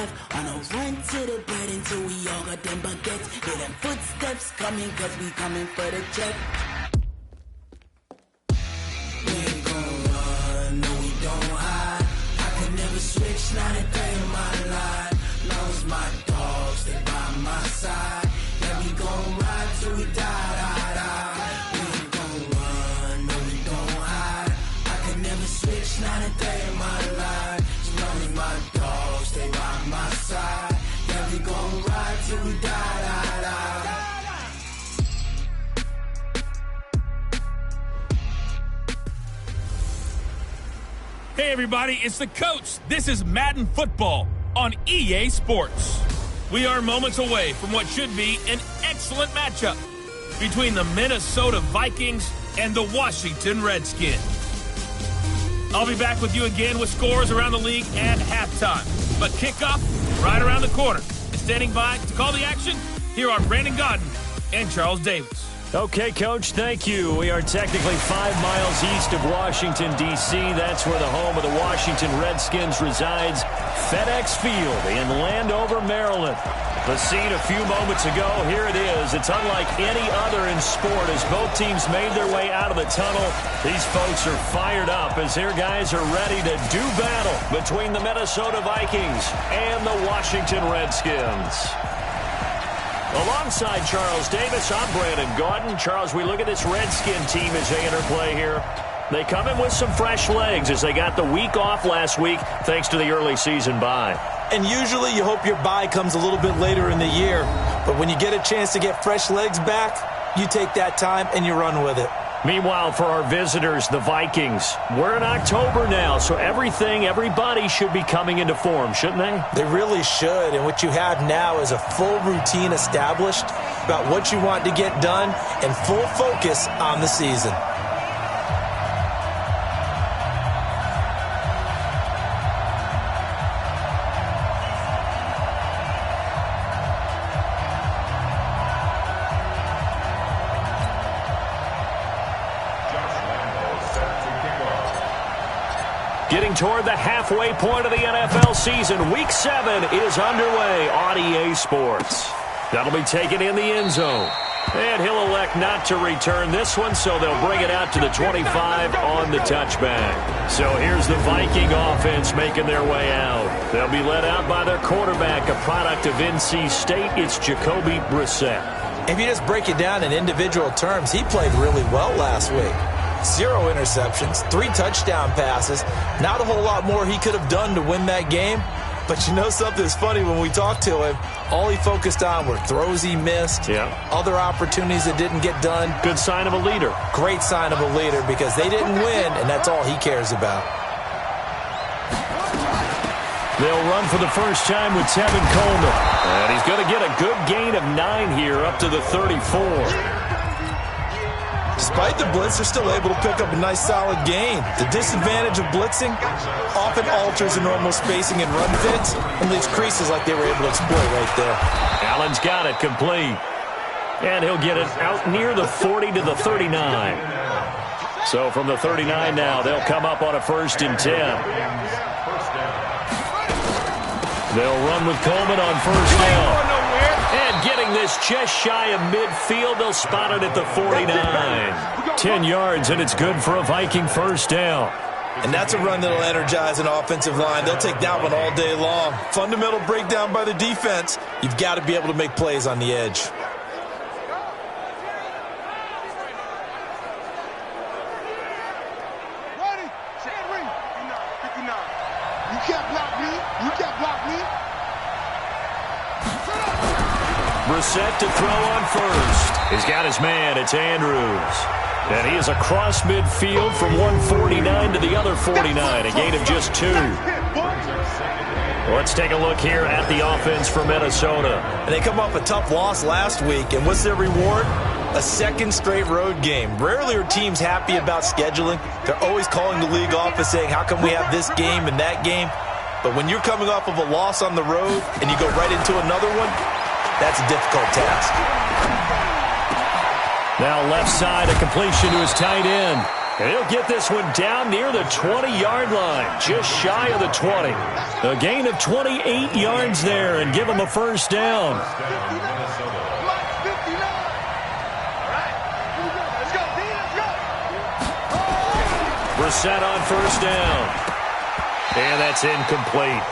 life. On a run to the bread until we all got them baguettes. Hear them footsteps coming, cause we coming for the check. We ain't gon' run, no we don't hide. I could never switch, not a day in my life. Long as my dogs stay by my side. Yeah, we gon' ride till we die, die, die. We ain't gon' run, no we don't hide. I could never switch, not a day in my life. As long as my dogs stay by my side. Yeah, we gon' ride till we die, die, die. Hey everybody, it's the coach. This is Madden Football on EA Sports. We are moments away from what should be an excellent matchup between the Minnesota Vikings and the Washington Redskins. I'll be back with you again with scores around the league at halftime. But kickoff right around the corner. And standing by to call the action, here are Brandon Godden and Charles Davis. Okay, Coach, thank you. We are technically 5 miles east of Washington, D.C. That's where the home of the Washington Redskins resides. FedEx Field in Landover, Maryland. The scene a few moments ago, here it is. It's unlike any other in sport as both teams made their way out of the tunnel. These folks are fired up as their guys are ready to do battle between the Minnesota Vikings and the Washington Redskins. Alongside Charles Davis, I'm Brandon Gaudin. Charles, we look at this Redskin team as they interplay here. They come in with some fresh legs as they got the week off last week thanks to the early season bye. And usually you hope your bye comes a little bit later in the year. But when you get a chance to get fresh legs back, you take that time and you run with it. Meanwhile, for our visitors, the Vikings, we're in October now, so everybody should be coming into form, shouldn't they? They really should, and what you have now is a full routine established about what you want to get done and full focus on the season. Getting toward the halfway point of the NFL season, Week 7 is underway on EA Sports. That'll be taken in the end zone. And he'll elect not to return this one, so they'll bring it out to the 25 on the touchback. So here's the Viking offense making their way out. They'll be led out by their quarterback, a product of NC State. It's Jacoby Brissett. If you just break it down in individual terms, he played really well last week. 0 interceptions, 3 touchdown passes. Not a whole lot more he could have done to win that game. But you know something's funny, when we talked to him, all he focused on were throws he missed, other opportunities that didn't get done. Good sign of a leader. Great sign of a leader because they didn't win, and that's all he cares about. They'll run for the first time with Tevin Coleman. And he's going to get a good gain of 9 here up to the 34. Despite the blitz, they're still able to pick up a nice solid gain. The disadvantage of blitzing often alters the normal spacing and run fits and leaves creases like they were able to exploit right there. Allen's got it complete. And he'll get it out near the 40 to the 39. So from the 39 now, they'll come up on a 1st and 10. They'll run with Coleman on 1st down. And getting this just shy of midfield, they'll spot it at the 49. 10 yards, and it's good for a Viking 1st down. And that's a run that'll energize an offensive line. They'll take that one all day long. Fundamental breakdown by the defense. You've got to be able to make plays on the edge. You can't block me. You can't block me. Brissett to throw on 1st. He's got his man. It's Andrews. And he is across midfield from 149 to the other 49. A gain of just 2. Let's take a look here at the offense for Minnesota. And they come off a tough loss last week. And what's their reward? A 2nd straight road game. Rarely are teams happy about scheduling. They're always calling the league office saying, how come we have this game and that game? But when you're coming off of a loss on the road and you go right into another one, that's a difficult task. Now left side, a completion to his tight end. And he'll get this one down near the 20-yard line, just shy of the 20. A gain of 28 yards there and give him a first down. Brissett on first down. And that's incomplete.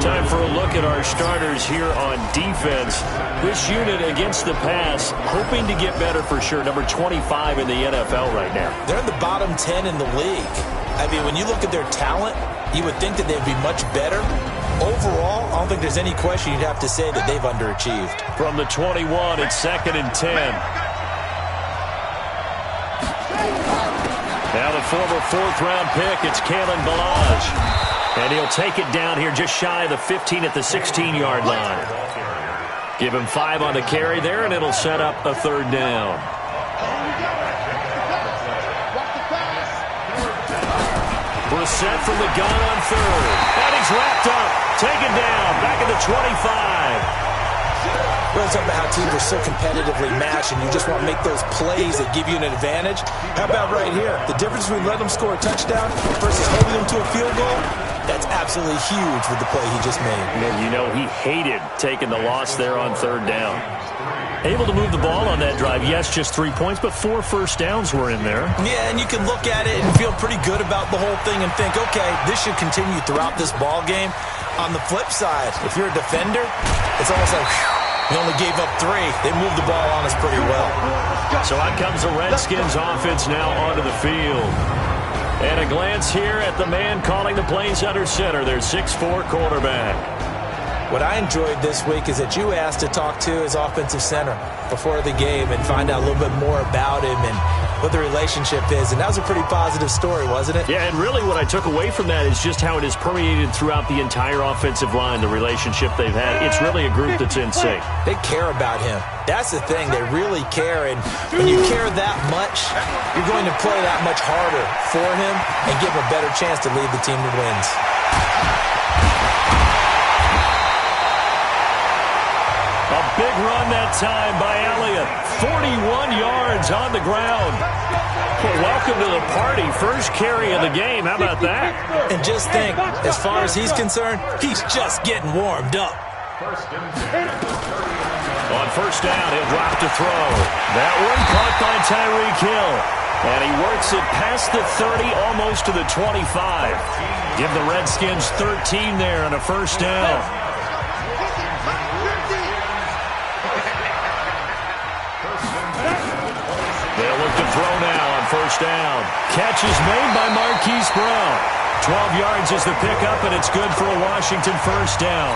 Time for a look at our starters here on defense. This unit against the pass, hoping to get better for sure. Number 25 in the NFL right now. They're in the bottom 10 in the league. I mean, when you look at their talent, you would think that they'd be much better. Overall, I don't think there's any question you'd have to say that they've underachieved. From the 21, it's 2nd and 10. Now the former 4th-round pick, it's Kalen Ballage. And he'll take it down here just shy of the 15 at the 16-yard line. Give him 5 on the carry there, and it'll set up a 3rd down. Brissett from the gun on 3rd. And he's wrapped up. Taken down. Back at the 25. Well, it's about how teams are so competitively matched, and you just want to make those plays that give you an advantage. How about right here? The difference between letting them score a touchdown versus holding them to a field goal, that's absolutely huge with the play he just made. And you know, he hated taking the loss there on 3rd down. Able to move the ball on that drive. Yes, just 3 points, but 4 first downs were in there. Yeah, and you can look at it and feel pretty good about the whole thing and think, okay, this should continue throughout this ball game. On the flip side, if you're a defender, it's almost like, whew, we only gave up 3. They moved the ball on us pretty well. So out comes the Redskins offense now onto the field. And a glance here at the man calling the plays under center, their 6'4" quarterback. What I enjoyed this week is that you asked to talk to his offensive center before the game and find out a little bit more about him and what the relationship is. And that was a pretty positive story, wasn't it? Yeah, and really what I took away from that is just how it is permeated throughout the entire offensive line, the relationship they've had. It's really a group that's in sync. They care about him. That's the thing. They really care. And when you care that much, you're going to play that much harder for him and give him a better chance to lead the team to wins. A big run that time by Elliott. 41 yards on the ground. Well, welcome to the party. First carry of the game. How about that? And just think, as far as he's concerned, he's just getting warmed up. On first down, he'll drop to throw. That one caught by Tyreek Hill. And he works it past the 30, almost to the 25. Give the Redskins 13 there on a first down. They'll look to throw now on first down. Catch is made by Marquise Brown. 12 yards is the pickup, and it's good for a Washington first down.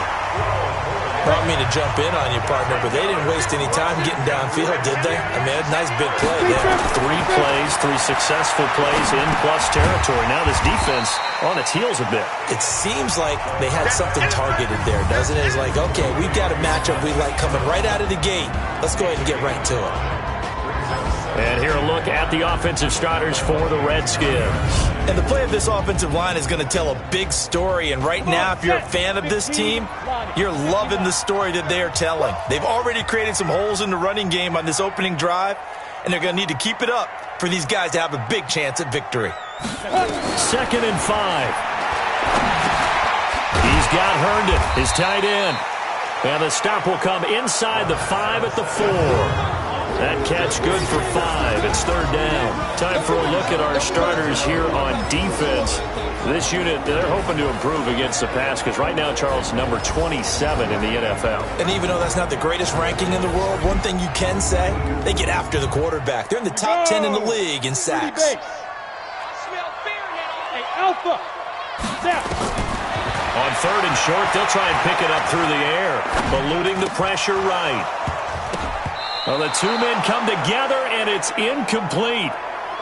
I don't mean to jump in on you, partner, but they didn't waste any time getting downfield, did they? I mean, a nice big play there. 3 plays, 3 successful plays in plus territory. Now this defense on its heels a bit. It seems like they had something targeted there, doesn't it? It's like, okay, we've got a matchup we like coming right out of the gate. Let's go ahead and get right to it. And here a look at the offensive starters for the Redskins. And the play of this offensive line is going to tell a big story. And right now, if you're a fan of this team, you're loving the story that they are telling. They've already created some holes in the running game on this opening drive, and they're going to need to keep it up for these guys to have a big chance at victory. 2nd and 5. He's got Herndon, his tight end. And the stop will come inside the 5 at the 4. That catch good for 5. It's 3rd down. Time for a look at our starters here on defense. This unit, they're hoping to improve against the pass because right now, Charles, number 27 in the NFL. And even though that's not the greatest ranking in the world, one thing you can say, they get after the quarterback. They're in the top 10 in the league in sacks. On 3rd and short, they'll try and pick it up through the air, eluding the pressure right. Well, the 2 men come together, and it's incomplete.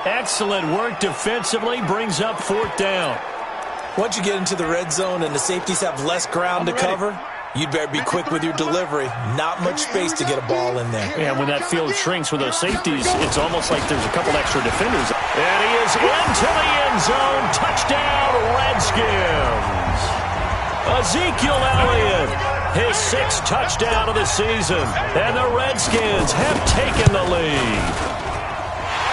Excellent work defensively, brings up 4th down. Once you get into the red zone and the safeties have less ground to cover, you'd better be quick with your delivery. Not much space to get a ball in there. Yeah, when that field shrinks with those safeties, it's almost like there's a couple extra defenders. And he is into the end zone. Touchdown, Redskins. Ezekiel Elliott, his 6th touchdown of the season. And the Redskins have taken the lead.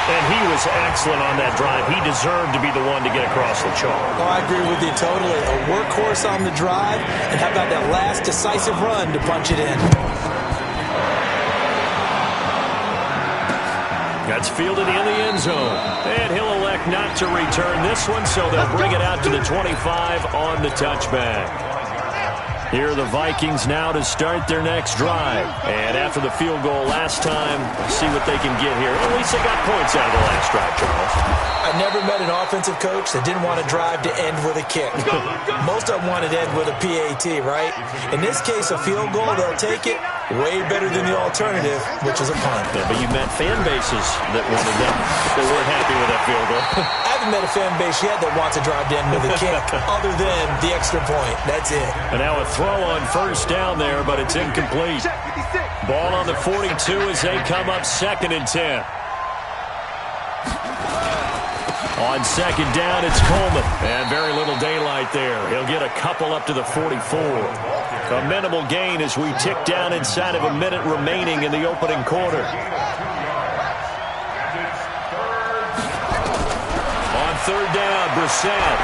And he was excellent on that drive. He deserved to be the one to get across the chalk. Oh, I agree with you totally. A workhorse on the drive, and how about that last decisive run to punch it in? That's fielded in the end zone. And he'll elect not to return this one, so they'll bring it out to the 25 on the touchback. Here are the Vikings now to start their next drive. And after the field goal last time, see what they can get here. At least they got points out of the last drive, Charles. I never met an offensive coach that didn't want to drive to end with a kick. Most of them wanted to end with a PAT, right? In this case, a field goal, they'll take it. Way better than the alternative, which is a punt. Yeah, but you met fan bases that wanted that. They weren't happy with that field goal. I haven't met a fan base yet that wants to drive to end with a kick other than the extra point. That's it. And now a throw on first down there, but it's incomplete. Ball on the 42 as they come up 2nd and 10. On 2nd down, it's Coleman. And very little daylight there. He'll get a couple up to the 44. A minimal gain as we tick down inside of a minute remaining in the opening quarter. On 3rd down, Brissett.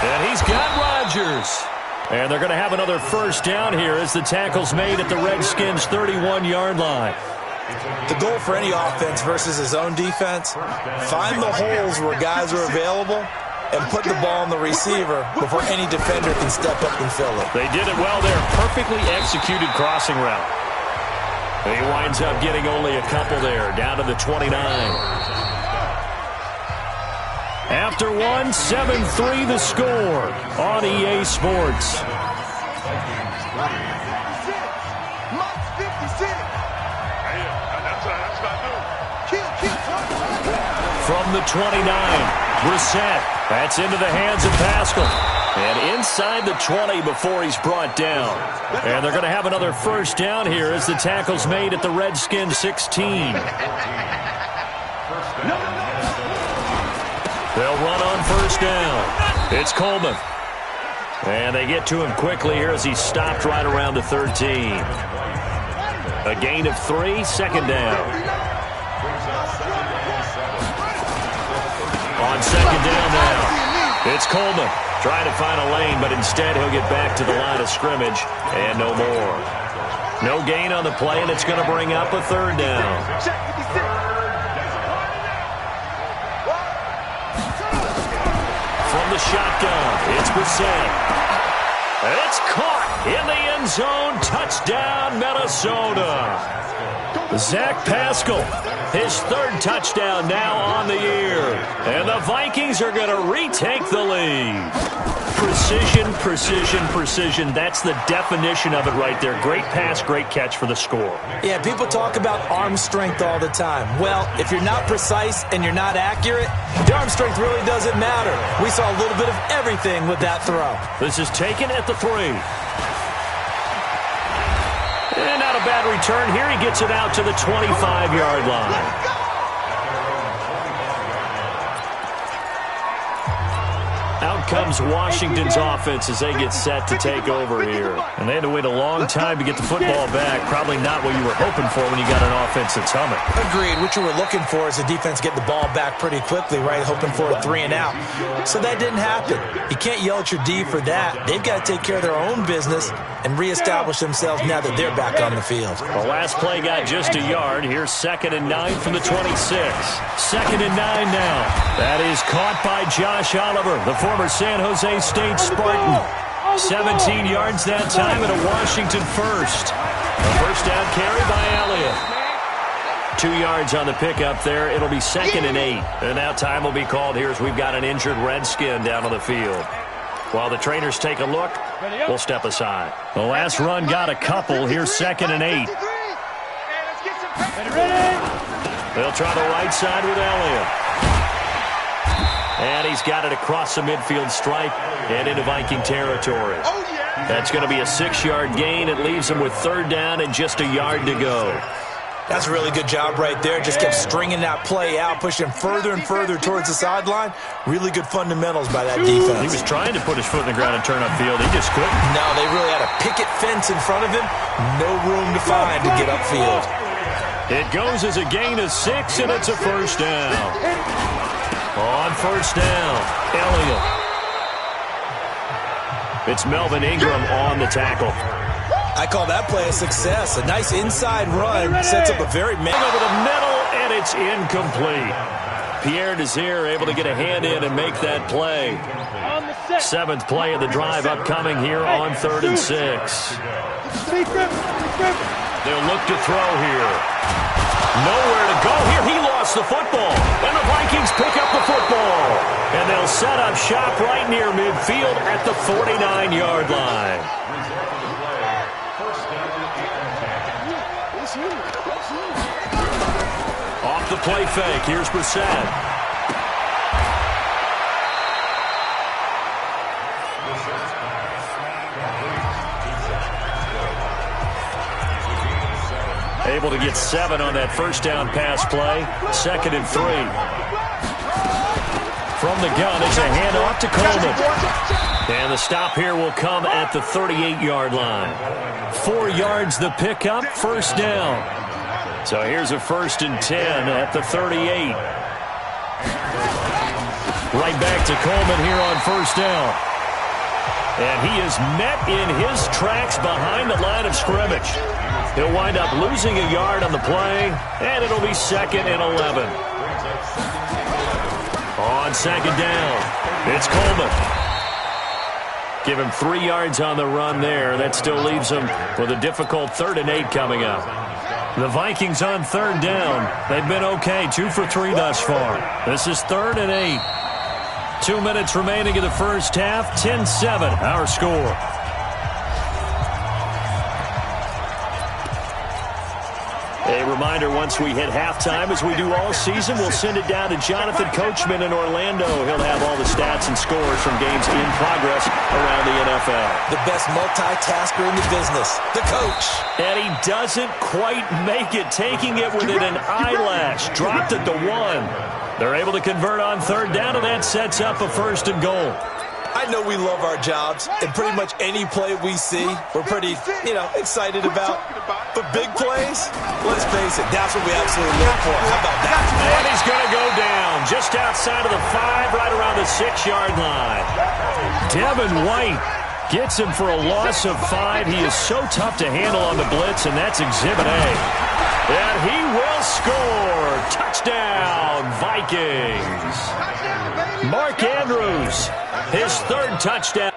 And he's got Rodgers. And they're going to have another first down here as the tackle's made at the Redskins' 31-yard line. The goal for any offense versus his own defense, find the holes where guys are available and put the ball on the receiver before any defender can step up and fill it. They did it well there. Perfectly executed crossing route. He winds up getting only a couple there, down to the 29. After one, 7-3 the score on EA Sports. From the 29, Brissett. That's into the hands of Pascal. And inside the 20 before he's brought down. And they're going to have another first down here as the tackle's made at the Redskins' 16. They'll run on first down. It's Coleman. And they get to him quickly here as he's stopped right around the 13. A gain of 3, 2nd down. On 2nd down now, it's Coleman trying to find a lane, but instead he'll get back to the line of scrimmage and no more. No gain on the play, and it's going to bring up a 3rd down. From the shotgun, it's Brissett. It's caught in the end zone. Touchdown, Minnesota. Zach Pascal, his 3rd touchdown now on the year. And the Vikings are going to retake the lead. Precision, precision, precision. That's the definition of it right there. Great pass, great catch for the score. Yeah, people talk about arm strength all the time. Well, if you're not precise and you're not accurate, the arm strength really doesn't matter. We saw a little bit of everything with that throw. This is taken at the 3. And not a bad return here. He gets it out to the 25-yard line. Out comes Washington's offense as they get set to take over here. And they had to wait a long time to get the football back. Probably not what you were hoping for when you got an offense that's humming. Agreed. What you were looking for is the defense get the ball back pretty quickly, right? Hoping for a 3 and out. So that didn't happen. You can't yell at your D for that. They've got to take care of their own business and reestablish themselves now that they're back on the field. The last play got just a yard. Here's 2nd and 9 from the 26. 2nd and 9 now. That is caught by Josh Oliver, the former San Jose State Spartan. 17 yards that time and a Washington first. A first down carry by Elliott. 2 yards on the pickup there. It'll be 2nd and 8. And now time will be called here as we've got an injured Redskin down on the field. While the trainers take a look, we'll step aside. The last run got a couple. Here's 2nd and 8. They'll try the right side with Elliott. And he's got it across the midfield stripe and into Viking territory. That's going to be a 6-yard gain. It leaves them with 3rd down and just a yard to go. That's a really good job right there. Just kept stringing that play out, pushing further and further towards the sideline. Really good fundamentals by that defense. He was trying to put his foot in the ground and turn upfield. He just couldn't. No, they really had a picket fence in front of him. No room to find to get upfield. It goes as a gain of 6, and it's a first down. On first down, Elliott. It's Melvin Ingram on the tackle. I call that play a success. A nice inside run sets up a very... Over the middle, and it's incomplete. Pierre Desir able to get a hand in and make that play. 7th play of the drive upcoming here on 3rd and 6. They'll look to throw here. Nowhere to go here. He lost the football. And the Vikings pick up the football. And they'll set up shop right near midfield at the 49-yard line. Off the play fake. Here's Brissett. Able to get 7 on that first down pass play. 2nd and 3. From the gun, it's a handoff to Coleman. And the stop here will come at the 38-yard line. 4 yards the pickup, first down. So here's a 1st and 10 at the 38. Right back to Coleman here on first down. And he is met in his tracks behind the line of scrimmage. He'll wind up losing a yard on the play, and it'll be 2nd and 11. On 2nd down, it's Coleman. Give him 3 yards on the run there. That still leaves him with a difficult 3rd and 8 coming up. The Vikings on 3rd down. They've been okay, 2 for 3 thus far. This is 3rd and 8. 2 minutes remaining in the first half. 10-7, our score. A reminder, once we hit halftime, as we do all season, we'll send it down to Jonathan Coachman in Orlando. He'll have all the stats and scores from games in progress around the NFL. The best multitasker in the business, the coach. And he doesn't quite make it, taking it within an eyelash. Dropped it to 1. They're able to convert on 3rd down, and that sets up a 1st and goal. I know we love our jobs, and pretty much any play we see, we're pretty, excited about. But big plays, let's face it, that's what we absolutely live for. How about that? And he's going to go down just outside of the 5, right around the 6-yard line. Devin White gets him for a loss of 5. He is so tough to handle on the blitz, and that's Exhibit A. And he will score. Touchdown, Vikings. Mark Andrews, his 3rd touchdown.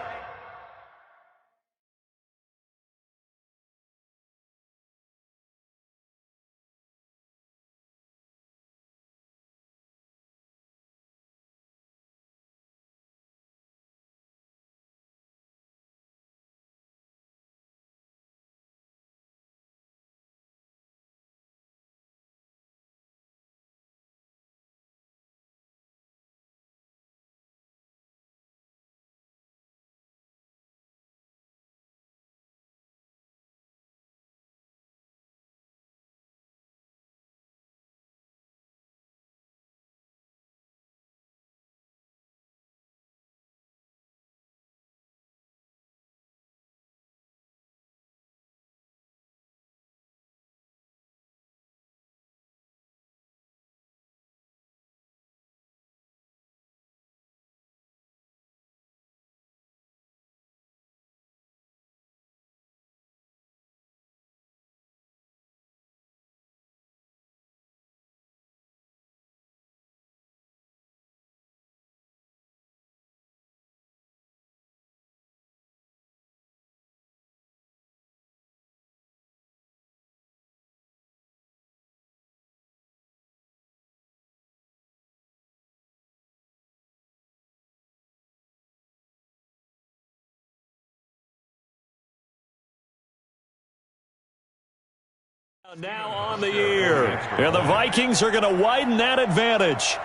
Now on the year, and the Vikings are going to widen that advantage.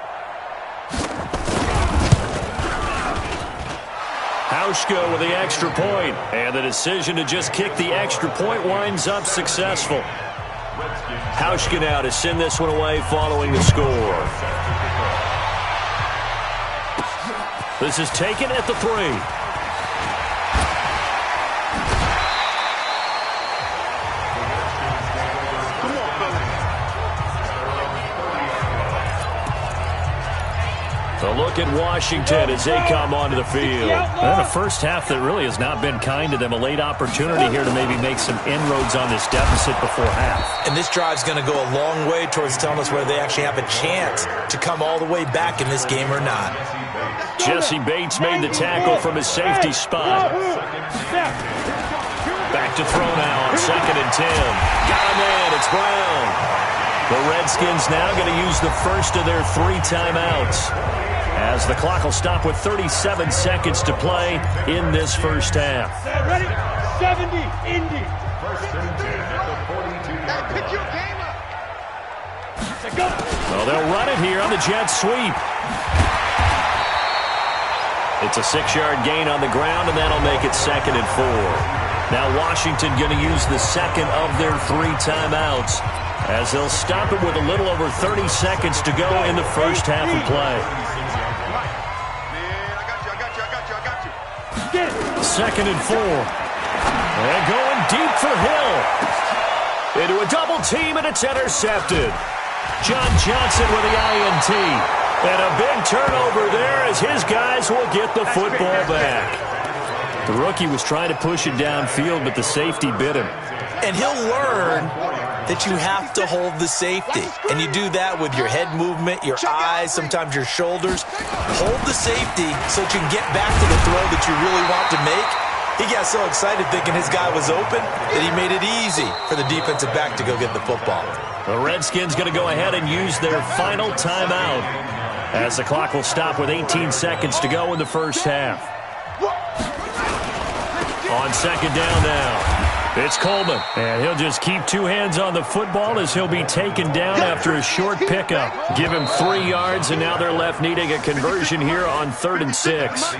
Hauschka with the extra point, and the decision to just kick the extra point winds up successful. Hauschka now to send this one away following the score. This is taken at the 3. A look at Washington as they come onto the field. And a first half that really has not been kind to them. A late opportunity here to maybe make some inroads on this deficit before half. And this drive's going to go a long way towards telling us whether they actually have a chance to come all the way back in this game or not. Jesse Bates made the tackle from his safety spot. Back to throw now on 2nd and 10. Got him in. It's Brown. The Redskins now going to use the first of their 3 timeouts, as the clock will stop with 37 seconds to play in this first half. Ready? 70, Indy. Pick your game up. Go. Well, they'll run it here on the jet sweep. It's a 6-yard gain on the ground, and that'll make it 2nd and 4. Now Washington going to use the second of their 3 timeouts, as they'll stop it with a little over 30 seconds to go in the first half of play. Get it. 2nd and 4. And going deep for Hill. Into a double team, and it's intercepted. John Johnson with the INT. And a big turnover there as his guys will get the football back. The rookie was trying to push it downfield, but the safety bit him. And he'll learn that you have to hold the safety. And you do that with your head movement, your eyes, sometimes your shoulders. Hold the safety so that you can get back to the throw that you really want to make. He got so excited thinking his guy was open that he made it easy for the defensive back to go get the football. The Redskins going to go ahead and use their final timeout, as the clock will stop with 18 seconds to go in the first half. On 2nd down now, it's Coleman. And he'll just keep 2 hands on the football as he'll be taken down after a short pickup. Give him 3 yards, and now they're left needing a conversion here on 3rd and 6.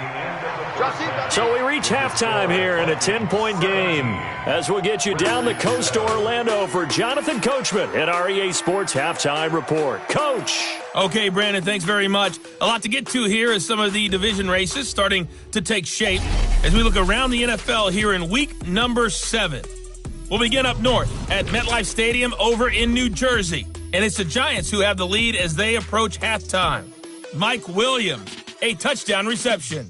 So we reach halftime here in a 10-point game, as we'll get you down the coast to Orlando for Jonathan Coachman at our EA Sports Halftime Report. Coach! Okay, Brandon, thanks very much. A lot to get to here as some of the division races starting to take shape as we look around the NFL here in week number 7. We'll begin up north at MetLife Stadium over in New Jersey, and it's the Giants who have the lead as they approach halftime. Mike Williams, a touchdown reception.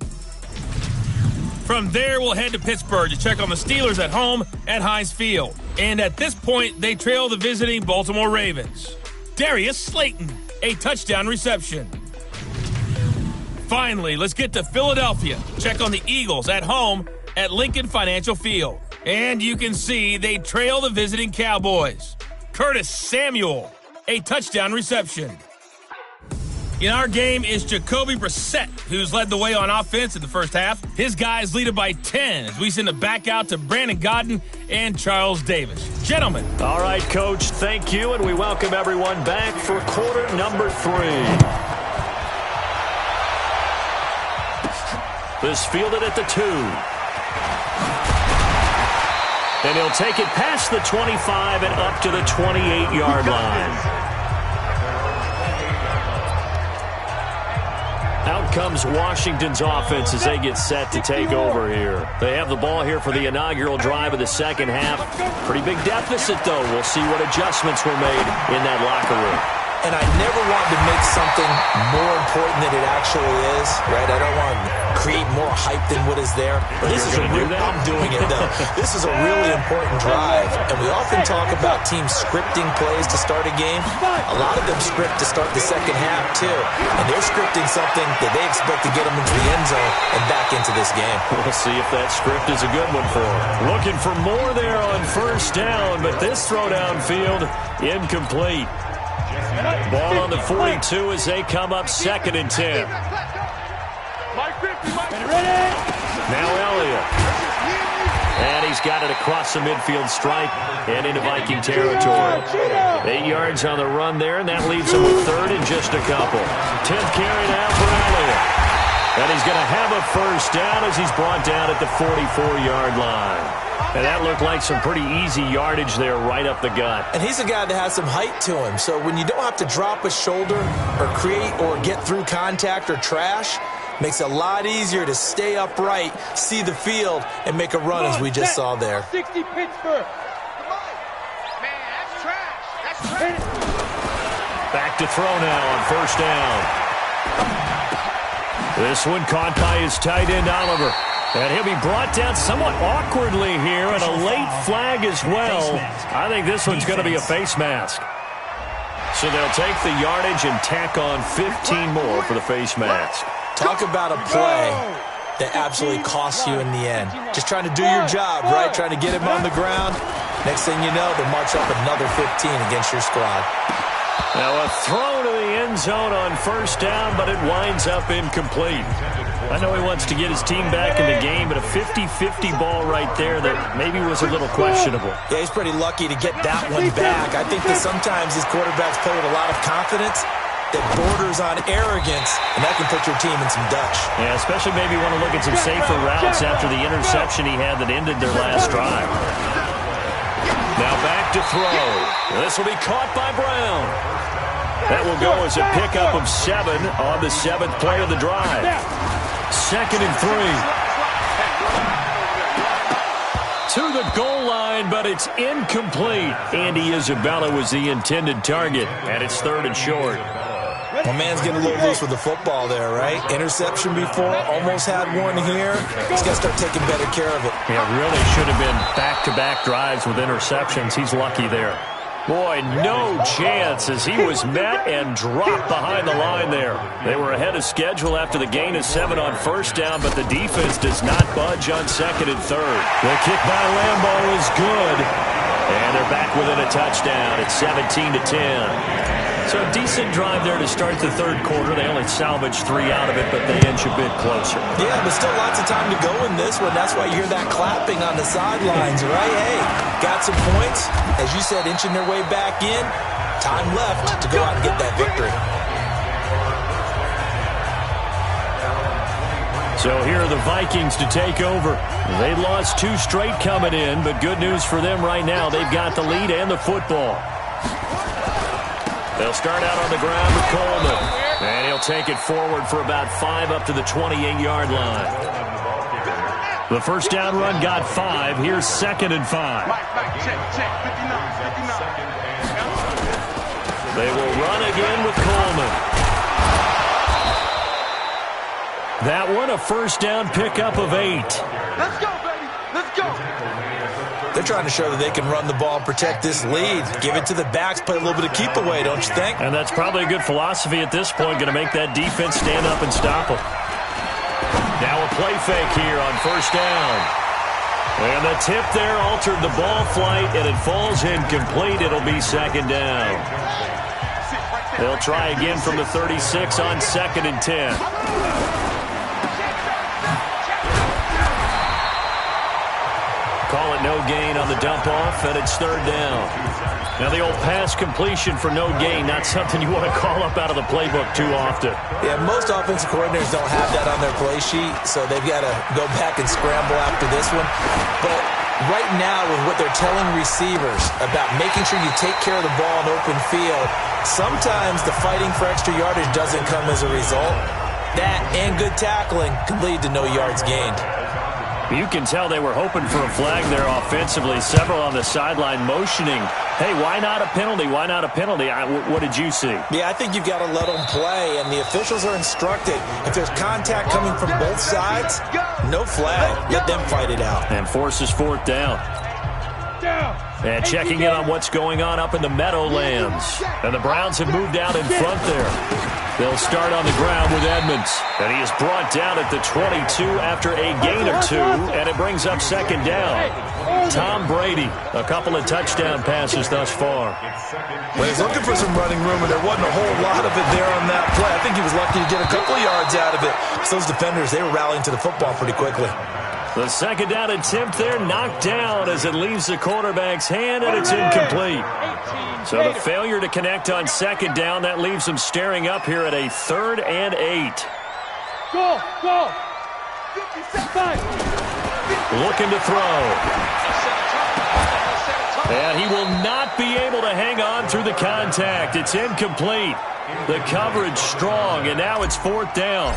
From there, we'll head to Pittsburgh to check on the Steelers at home at Heinz Field. And at this point, they trail the visiting Baltimore Ravens. Darius Slayton, a touchdown reception. Finally, let's get to Philadelphia. Check on the Eagles at home at Lincoln Financial Field. And you can see they trail the visiting Cowboys. Curtis Samuel, a touchdown reception. In our game is Jacoby Brissett, who's led the way on offense in the first half. His guys lead it by 10 as we send it back out to Brandon Godden and Charles Davis. Gentlemen. All right, Coach, thank you, and we welcome everyone back for quarter number 3. This fielded at the 2. And he'll take it past the 25 and up to the 28-yard line. Out comes Washington's offense as they get set to take over here. They have the ball here for the inaugural drive of the second half. Pretty big deficit, though. We'll see what adjustments were made in that locker room. And I never want to make something more important than it actually is, right? I don't want to create more hype than what is there. But this is I'm doing it, though. This is a really important drive. And we often talk about teams scripting plays to start a game. A lot of them script to start the second half, too. And they're scripting something that they expect to get them into the end zone and back into this game. We'll see if that script is a good one for them. Looking for more there on first down, but this throw downfield incomplete. Ball on the 42 as they come up 2nd and 10. Now Elliott. And he's got it across the midfield stripe and into Viking territory. 8 yards on the run there, and that leaves him with 3rd and just a couple. 10th carry now for Elliott. And he's going to have a first down as he's brought down at the 44-yard line. And that looked like some pretty easy yardage there right up the gut. And he's a guy that has some height to him. So when you don't have to drop a shoulder or create or get through contact or trash, makes it a lot easier to stay upright, see the field, and make a run as we just saw there. 60 Pittsburgh. Man, that's trash. That's trash. Back to throw now on first down. This one caught by his tight end, Oliver. And he'll be brought down somewhat awkwardly here, and a late flag as well. I think this one's going to be a face mask. So they'll take the yardage and tack on 15 more for the face mask. Talk about a play that absolutely costs you in the end. Just trying to do your job, right? Trying to get him on the ground. Next thing you know, they'll march up another 15 against your squad. Now a throw to the end zone on first down, but it winds up incomplete. I know he wants to get his team back in the game, but a 50-50 ball right there that maybe was a little questionable. Yeah, he's pretty lucky to get that one back. I think that sometimes these quarterbacks play with a lot of confidence that borders on arrogance, and that can put your team in some Dutch. Yeah, especially maybe want to look at some safer routes after the interception he had that ended their last drive. Now back to throw. This will be caught by Brown. That will go as a pickup of 7 on the 7th play of the drive. 2nd and 3. To the goal line, but it's incomplete. Andy Isabella was the intended target, and it's 3rd and short. My man's getting a little loose with the football there, right? Interception before, almost had one here. He's got to start taking better care of it. Yeah, really should have been back-to-back drives with interceptions. He's lucky there. Boy, no chance as he was met and dropped behind the line there. They were ahead of schedule after the gain of 7 on first down, but the defense does not budge on 2nd and 3rd. The kick by Lambeau is good, and they're back within a touchdown. It's 17-10. So a decent drive there to start the 3rd quarter. They only salvaged 3 out of it, but they inch a bit closer. Yeah, but still lots of time to go in this one. That's why you hear that clapping on the sidelines, right? Hey, got some points. As you said, inching their way back in. Time left to go out and get that victory. So here are the Vikings to take over. They lost 2 straight coming in, but good news for them right now. They've got the lead and the football. They'll start out on the ground with Coleman. And he'll take it forward for about 5 up to the 28-yard line. The first down run got 5. Here's 2nd and 5. They will run again with Coleman. That one a first down pickup of 8. Let's go, baby. Let's go. They're trying to show that they can run the ball and protect this lead. Give it to the backs, play a little bit of keep away, don't you think? And that's probably a good philosophy at this point, going to make that defense stand up and stop them. Now a play fake here on first down. And the tip there altered the ball flight, and it falls incomplete. It'll be 2nd down. They'll try again from the 36 on 2nd and 10. Call it no gain on the dump off, and it's 3rd down. Now the old pass completion for no gain, not something you want to call up out of the playbook too often. Yeah, most offensive coordinators don't have that on their play sheet, so they've got to go back and scramble after this one. But right now, with what they're telling receivers about making sure you take care of the ball in open field, sometimes the fighting for extra yardage doesn't come as a result. That and good tackling can lead to no yards gained. You can tell they were hoping for a flag there offensively. Several on the sideline motioning, hey, why not a penalty? Why not a penalty? What did you see? Yeah, I think you've got to let them play, and the officials are instructed. If there's contact coming from both sides, no flag. Let them fight it out. And forces 4th down. And checking in on what's going on up in the Meadowlands. And the Browns have moved out in front there. They'll start on the ground with Edmonds. And he is brought down at the 22 after a gain of 2, and it brings up 2nd down. Tom Brady, a couple of touchdown passes thus far. Well, he's looking for some running room, and there wasn't a whole lot of it there on that play. I think he was lucky to get a couple of yards out of it. So those defenders, they were rallying to the football pretty quickly. The 2nd down attempt there knocked down as it leaves the quarterback's hand, and it's incomplete. So the failure to connect on 2nd down, that leaves them staring up here at a 3rd and 8. Go. Looking to throw. And he will not be able to hang on through the contact. It's incomplete. The coverage strong, and now it's 4th down.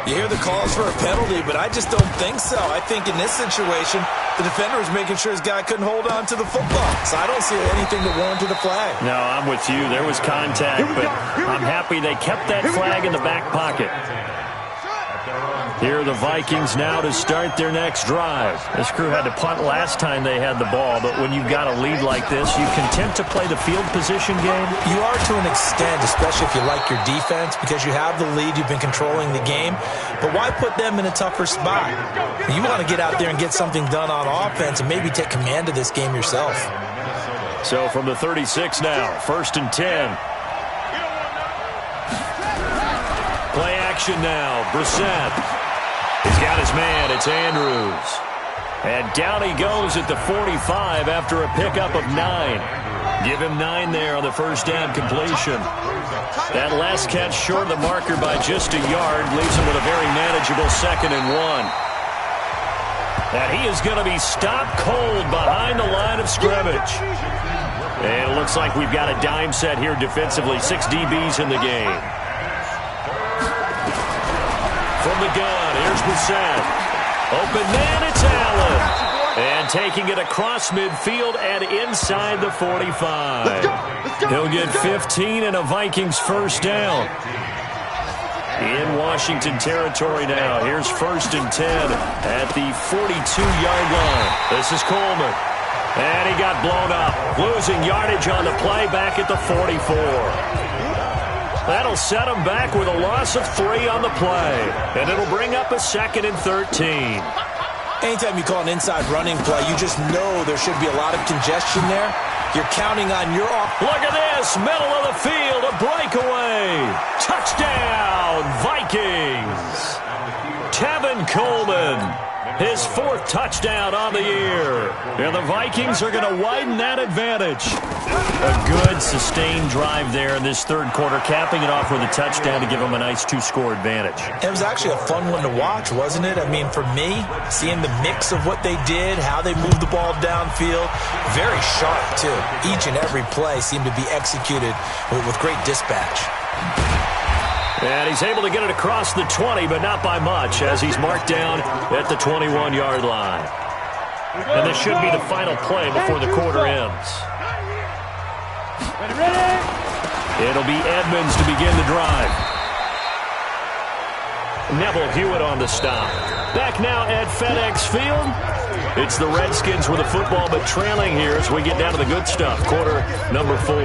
You hear the calls for a penalty, but I just don't think so. I think in this situation, the defender was making sure his guy couldn't hold on to the football. So I don't see anything that warranted a flag. No, I'm with you. There was contact, but I'm happy they kept that flag in the back pocket. Here are the Vikings now to start their next drive. This crew had to punt last time they had the ball, but when you've got a lead like this, you content to play the field position game? You are to an extent, especially if you like your defense, because you have the lead, you've been controlling the game. But why put them in a tougher spot? You want to get out there and get something done on offense and maybe take command of this game yourself. So from the 36 now, 1st and 10. Play action now, Brissett. He's got his man, it's Andrews. And down he goes at the 45 after a pickup of 9. Give him 9 there on the first down completion. That last catch short of the marker by just a yard leaves him with a very manageable 2nd and 1. And he is going to be stopped cold behind the line of scrimmage. And it looks like we've got a dime set here defensively. 6 DBs in the game. From the gun, here's Brissett. Open man, it's Allen. And taking it across midfield and inside the 45. He'll get 15 and a Vikings first down. In Washington territory now. Here's 1st and 10 at the 42-yard line. This is Coleman. And he got blown up. Losing yardage on the play back at the 44. That'll set him back with a loss of 3 on the play. And it'll bring up a 2nd and 13. Anytime you call an inside running play, you just know there should be a lot of congestion there. You're counting on your off. Look at this, middle of the field, a breakaway. Touchdown, Vikings. Tevin Coleman, his 4th touchdown on the year. And the Vikings are going to widen that advantage. A good, sustained drive there in this 3rd quarter, capping it off with a touchdown to give them a nice 2-score advantage. It was actually a fun one to watch, wasn't it? I mean, for me, seeing the mix of what they did, how they moved the ball downfield, very sharp, too. Each and every play seemed to be executed with great dispatch. And he's able to get it across the 20, but not by much, as he's marked down at the 21-yard line. And this should be the final play before the quarter ends. It'll be Edmonds to begin the drive. Neville Hewitt on the stop. Back now at FedEx Field. It's the Redskins with the football, but trailing here as we get down to the good stuff. Quarter number 4.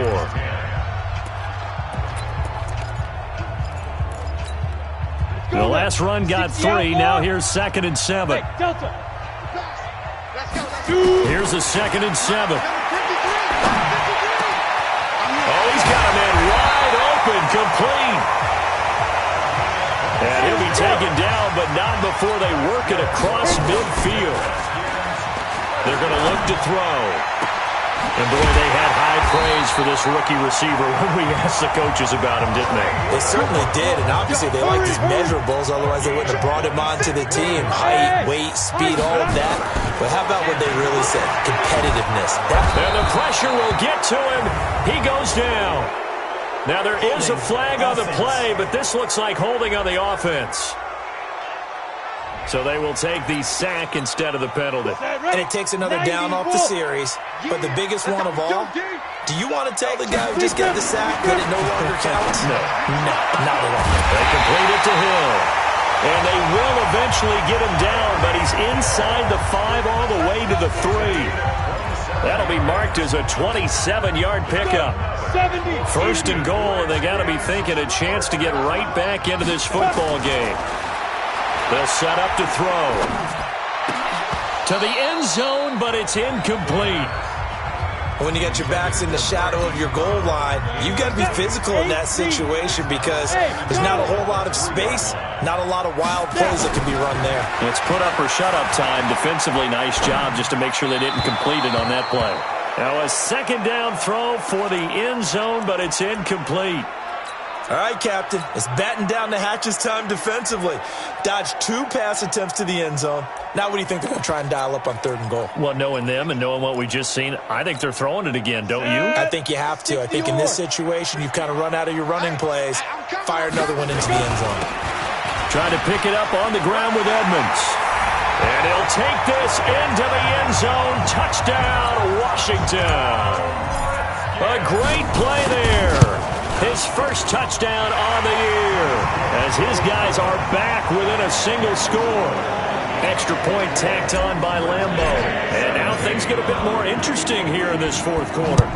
The last run got 3. Now here's 2nd and 7. Here's a 2nd and 7. Oh, he's got a man wide open, complete. And he'll be taken down, but not before they work it across midfield. They're going to look to throw. And, boy, they had high praise for this rookie receiver when we asked the coaches about him, didn't they? They certainly did, and obviously they liked his measurables, otherwise they wouldn't have brought him onto the team. Height, weight, speed, all of that. But how about what they really said? Competitiveness. And the pressure will get to him. He goes down. Now, there is a flag on the play, but this looks like holding on the offense. So they will take the sack instead of the penalty. And it takes another down off the series. But the biggest one of all, do you want to tell the guy who just got the sack that it no longer counts? No. No, not at all. They complete it to Hill. And they will eventually get him down, but he's inside the 5 all the way to the 3. That'll be marked as a 27-yard pickup. 1st and goal, and they got to be thinking a chance to get right back into this football game. They'll set up to throw. To the end zone, but it's incomplete. When you got your backs in the shadow of your goal line, you've got to be physical in that situation because there's not a whole lot of space, not a lot of wild plays that can be run there. It's put up or shut up time. Defensively, nice job just to make sure they didn't complete it on that play. Now a 2nd down throw for the end zone, but it's incomplete. All right, Captain, it's batten down the hatches time defensively. Dodged 2 pass attempts to the end zone. Now what do you think they're going to try and dial up on 3rd and goal? Well, knowing them and knowing what we just seen, I think they're throwing it again, don't you? I think you have to. I think in this situation, you've kind of run out of your running plays. Fire another one into the end zone. Trying to pick it up on the ground with Edmonds. And he'll take this into the end zone. Touchdown, Washington. A great play there. his first touchdown on the year, as his guys are back within a single score. Extra point tacked on by Lambeau. And now things get a bit more interesting here in this fourth quarter.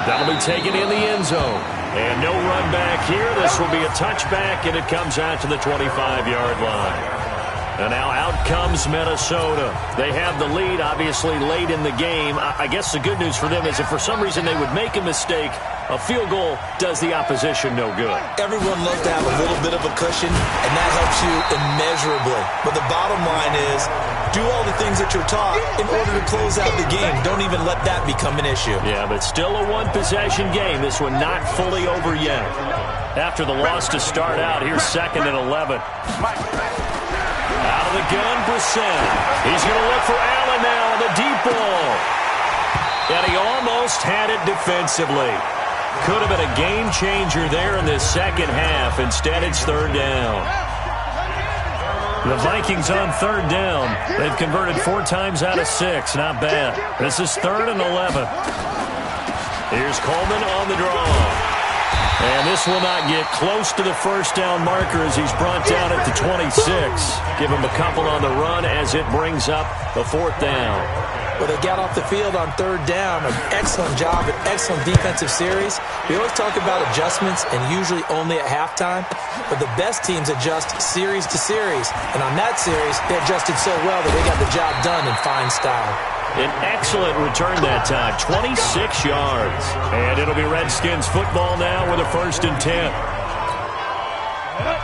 That'll be taken in the end zone. And no run back here. This will be a touchback, and it comes out to the 25-yard line. And now out comes Minnesota. They have the lead, obviously, late in the game. I guess the good news for them is if for some reason they would make a mistake, a field goal does the opposition no good. Everyone loves to have a little bit of a cushion, and that helps you immeasurably. But the bottom line is, do all the things that you're taught in order to close out the game. Don't even let that become an issue. Yeah, but still a one-possession game. This one not fully over yet. After the loss to start out, here's 2nd and 11. Out of the gun, Brissett. He's going to look for Allen now on the deep ball. And he almost had it defensively. Could have been a game changer there in this second half. Instead, it's 3rd down. The Vikings on 3rd down. They've converted 4 times out of 6. Not bad. This is 3rd and 11. Here's Coleman on the draw. And this will not get close to the first down marker as he's brought down at the 26. Give him a couple on the run as it brings up the 4th down. Well, they got off the field on 3rd down. An excellent job, an excellent defensive series. We always talk about adjustments, and usually only at halftime. But the best teams adjust series to series. And on that series, they adjusted so well that they got the job done in fine style. An excellent return that time, 26 yards. And it'll be Redskins football now with a 1st and 10.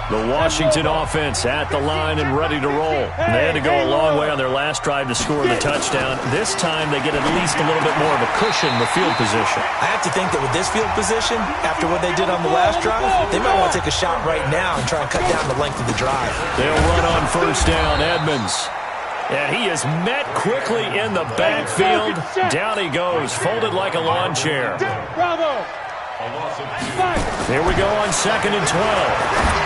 The Washington offense at the line and ready to roll. They had to go a long way on their last drive to score the touchdown. This time they get at least a little bit more of a cushion in the field position. I have to think that with this field position, after what they did on the last drive, they might want to take a shot right now and try and cut down the length of the drive. They'll run on 1st down, Edmonds. And he is met quickly in the backfield. Down he goes, folded like a lawn chair. Here we go on 2nd and 12.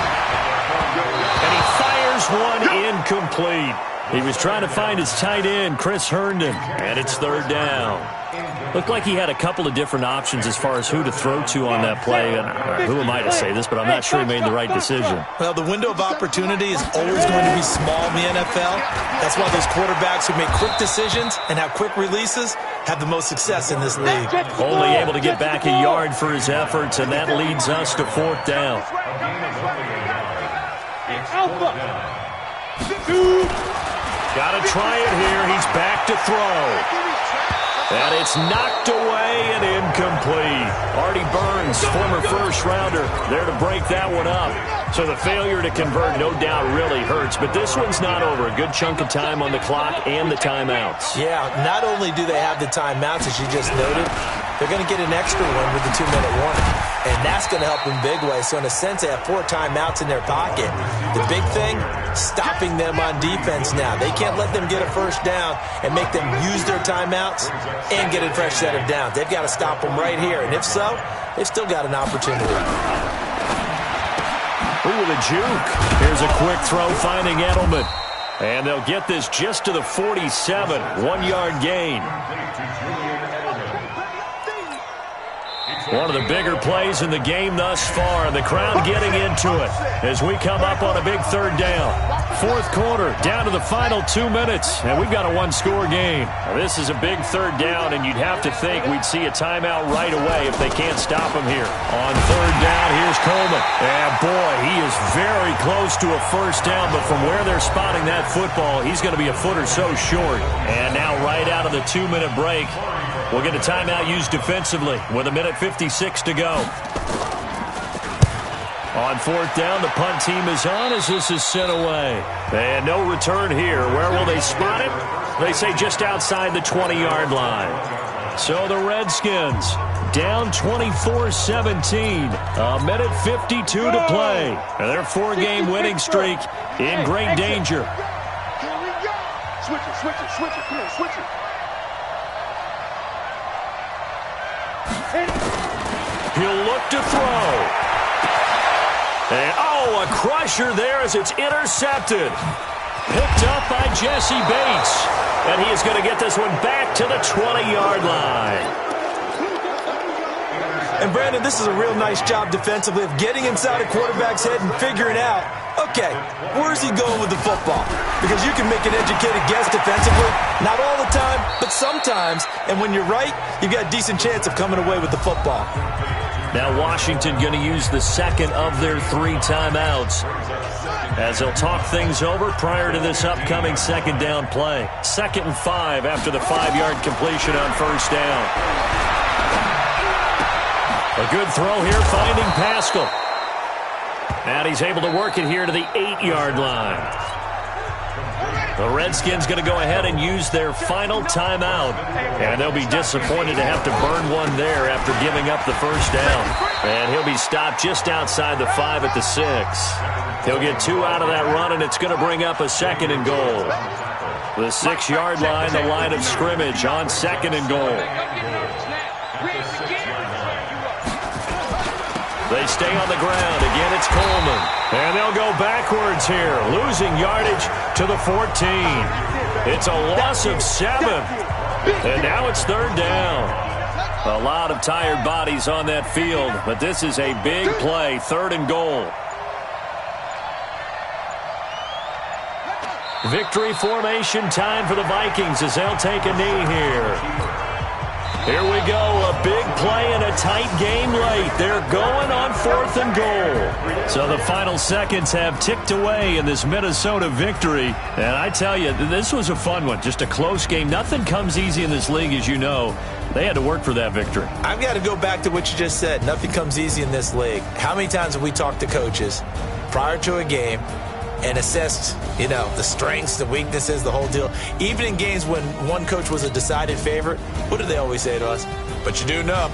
And he fires one incomplete. He was trying to find his tight end, Chris Herndon, and it's 3rd down. Looked like he had a couple of different options as far as who to throw to on that play. And who am I to say this, but I'm not sure he made the right decision. Well, the window of opportunity is always going to be small in the NFL. That's why those quarterbacks who make quick decisions and have quick releases have the most success in this league. Only able to get back a yard for his efforts, and that leads us to 4th down. Got to try it here. He's back to throw. And it's knocked away and incomplete. Artie Burns, former first-rounder, there to break that one up. So the failure to convert, no doubt, really hurts. But this one's not over. A good chunk of time on the clock and the timeouts. Yeah, not only do they have the timeouts, as you just noted, they're going to get an extra one with the 2-minute warning. And that's going to help in big ways. So in a sense, they have 4 timeouts in their pocket. The big thing, stopping them on defense now. They can't let them get a first down and make them use their timeouts and get a fresh set of downs. They've got to stop them right here. And if so, they've still got an opportunity. Ooh, the juke. Here's a quick throw finding Edelman. And they'll get this just to the 47. 1-yard gain. One of the bigger plays in the game thus far, and the crowd getting into it as we come up on a big 3rd down. 4th quarter, down to the final 2 minutes, and we've got a 1-score game. Now, this is a big 3rd down, and you'd have to think we'd see a timeout right away if they can't stop him here. On 3rd down, here's Coleman. And boy, he is very close to a first down, but from where they're spotting that football, he's going to be a foot or so short. And now right out of the 2-minute break, we'll get a timeout used defensively with 1:56 to go. On 4th down, the punt team is on as this is sent away. And no return here. Where will they spot it? They say just outside the 20-yard line. So the Redskins down 24-17. 1:52 to play. And their 4-game winning streak in great danger. Here we go. Switch it, switch it, switch it. Come on, switch it. He'll look to throw. And, oh, a crusher there as it's intercepted. Picked up by Jesse Bates. And he is going to get this one back to the 20-yard line. And, Brandon, this is a real nice job defensively of getting inside a quarterback's head and figuring out, okay, where's he going with the football? Because you can make an educated guess defensively. Not all the time, but sometimes. And when you're right, you've got a decent chance of coming away with the football. Now Washington going to use the second of their 3 timeouts as they'll talk things over prior to this upcoming second down play. 2nd and 5 after the 5-yard completion on first down. A good throw here, finding Pascal. And he's able to work it here to the 8-yard line. The Redskins going to go ahead and use their final timeout. And they'll be disappointed to have to burn one there after giving up the first down. And he'll be stopped just outside the 5 at the 6. He'll get 2 out of that run, and it's going to bring up a 2nd and goal. The 6-yard line, the line of scrimmage on 2nd and goal. They stay on the ground. Again, it's Coleman. And they'll go backwards here, losing yardage to the 14. It's a loss of 7. And now it's 3rd down. A lot of tired bodies on that field, but this is a big play, 3rd and goal. Victory formation time for the Vikings as they'll take a knee here. Here we go, a big play in a tight game late. They're going on 4th and goal. So the final seconds have ticked away in this Minnesota victory. And I tell you, this was a fun one, just a close game. Nothing comes easy in this league, as you know. They had to work for that victory. I've got to go back to what you just said. Nothing comes easy in this league. How many times have we talked to coaches prior to a game and assessed, the strengths, the weaknesses, the whole deal? Even in games when one coach was a decided favorite, what do they always say to us? But you do know,